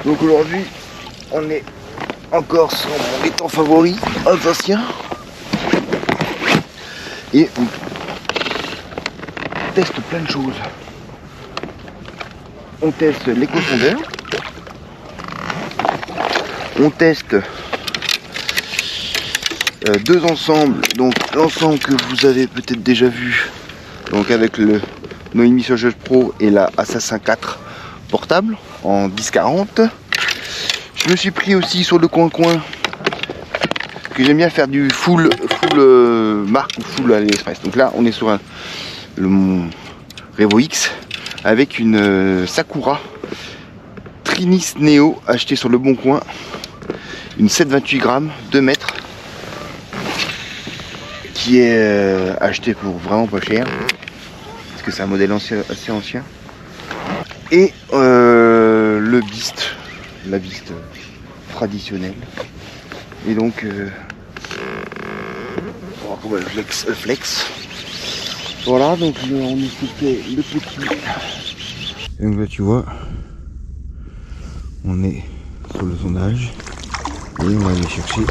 Donc aujourd'hui, on est encore sur mon étang favori, alsacien. Et on teste plein de choses. On teste l'éco-sondeur. On teste deux ensembles. Donc l'ensemble que vous avez peut-être déjà vu. Donc avec le Noémie Surge Pro et la Assassin 4 portable en 1040. Je me suis pris aussi sur le coin que j'aime bien faire du full marque ou full AliExpress. Donc là on est sur mon Revo X avec une Sakura Trinis Neo achetée sur le Bon Coin, une 728 grammes, 2 mètres, qui est achetée pour vraiment pas cher parce que c'est un modèle assez ancien. Et le Beast, la Beast traditionnelle. Et donc on va le flex. Voilà, donc on écoutait le petit. Et donc là tu vois, on est sur le sondage et on va aller chercher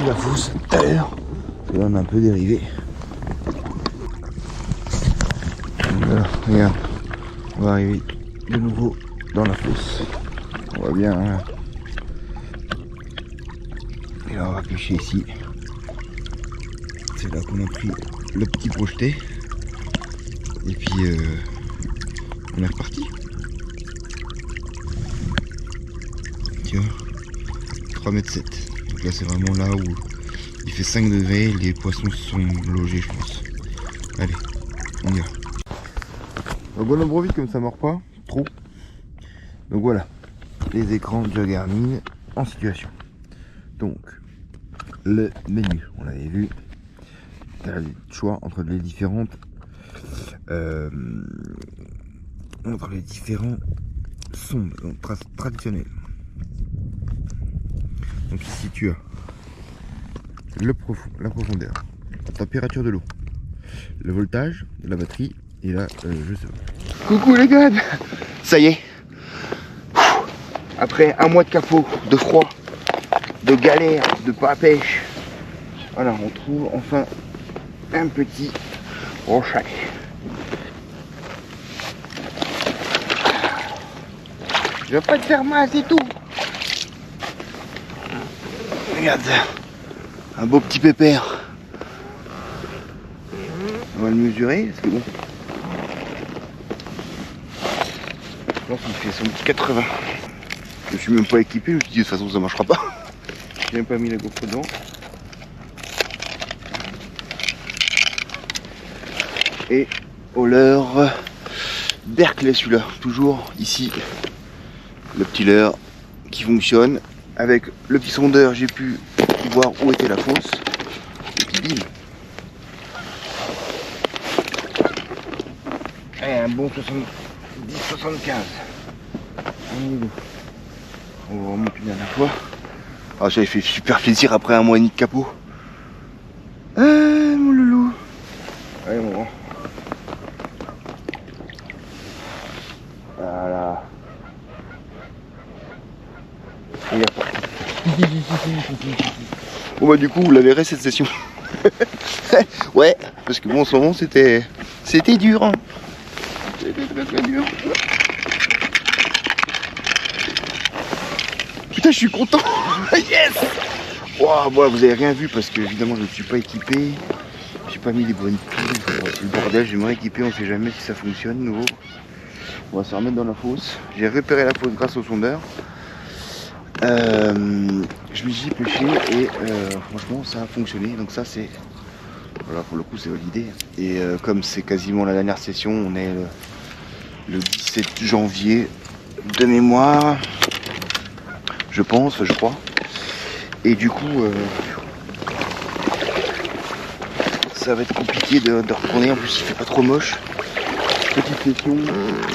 la fosse tout à l'heure. Parce que là on a un peu dérivé. Donc là, regarde, on va arriver de nouveau dans la fosse. On va bien. Hein. Et là on va pêcher ici. C'est là qu'on a pris le petit projeté. Et puis on est reparti. Tu vois, 3,7 m. Donc là c'est vraiment là où il fait 5 degrés, les poissons sont logés je pense. Allez, on y va. Donc on ouvre vite comme ça mord pas trop. Donc voilà, les écrans de Garmin en situation. Donc le menu, on l'avait vu. Tu as le choix entre les différentes sondes donc, traditionnelles. Donc ici tu as la profondeur, la température de l'eau, le voltage de la batterie et là je sais pas. Coucou les gars, ça y est. Après un mois de capot, de froid, de galère, de pas à pêche, voilà, on trouve enfin un petit rocher. Je vais pas te faire mal, c'est tout. Regarde ça, un beau petit pépère. On va le mesurer, parce que bon, je pense qu'il fait son petit 80. Je suis même pas équipé, je me suis dit de toute façon ça marchera pas. J'ai même pas mis la GoPro dedans. Et au leurre Berkeley celui-là, toujours ici. Le petit leurre qui fonctionne. Avec le petit sondeur, j'ai pu voir où était la fosse. Et puis bim. Et un bon 70-75. On va remonter une dernière fois. Ah, j'avais fait super plaisir après un mois et demi de capot. Ah, mon loulou. Allez, mon grand. Voilà. Et bon bah du coup vous la verrez cette session. Ouais, parce que bon en ce moment c'était dur hein. C'était très dur. Putain je suis content. Yes. Wow, bon, vous avez rien vu parce que évidemment je ne suis pas équipé. J'ai pas mis les bonnes piles. Le bordel, je vais me rééquiper, on sait jamais si ça fonctionne nouveau. On va se remettre dans la fosse. J'ai repéré la fosse grâce au sondeur. Je me suis pêché et franchement ça a fonctionné, donc ça c'est voilà, pour le coup c'est validé. Et comme c'est quasiment la dernière session, on est le 17 janvier de mémoire, je pense, je crois. Et du coup ça va être compliqué de retourner, en plus il fait pas trop moche. Petite session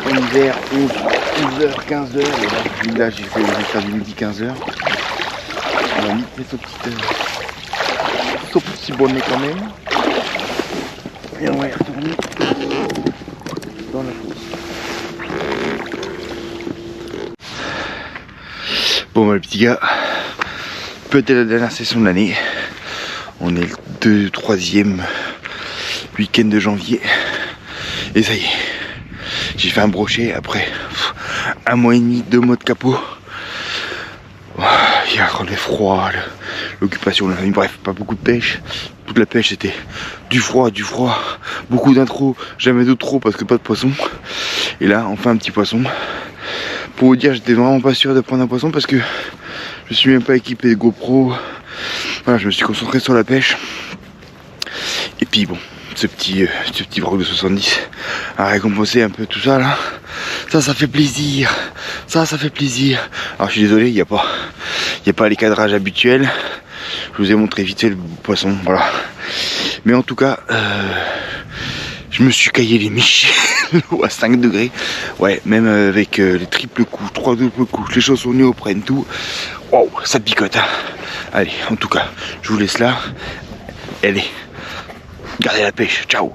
en hiver, 11h, 15h, là j'ai fait du midi 15h. On a mis son petit bonnet quand même. Et on va y retourner dans la fosse. Bon bah, les petits gars, peut-être la dernière session de l'année. On est le 3e week-end de janvier. Et ça y est, j'ai fait un brochet après 1 mois et demi, 2 mois de capot. Il y a le froid, l'occupation, la famille, bref, pas beaucoup de pêche. Toute la pêche c'était du froid, beaucoup d'intro, jamais de trop parce que pas de poisson. Et là, enfin un petit poisson. Pour vous dire, j'étais vraiment pas sûr de prendre un poisson parce que je suis même pas équipé de GoPro. Voilà, je me suis concentré sur la pêche. Et puis bon, ce petit broc de 70 a récompensé un peu tout ça là. Ça fait plaisir. Ça fait plaisir. Alors je suis désolé, il n'y a pas les cadrages habituels. Je vous ai montré vite fait le poisson, voilà. Mais en tout cas, je me suis caillé les miches à 5 degrés. Ouais, même avec les triples couches, 3 doubles couches, les chaussons néoprène, tout. Waouh, ça picote. Hein. Allez, en tout cas, je vous laisse là. Allez, gardez la pêche. Ciao.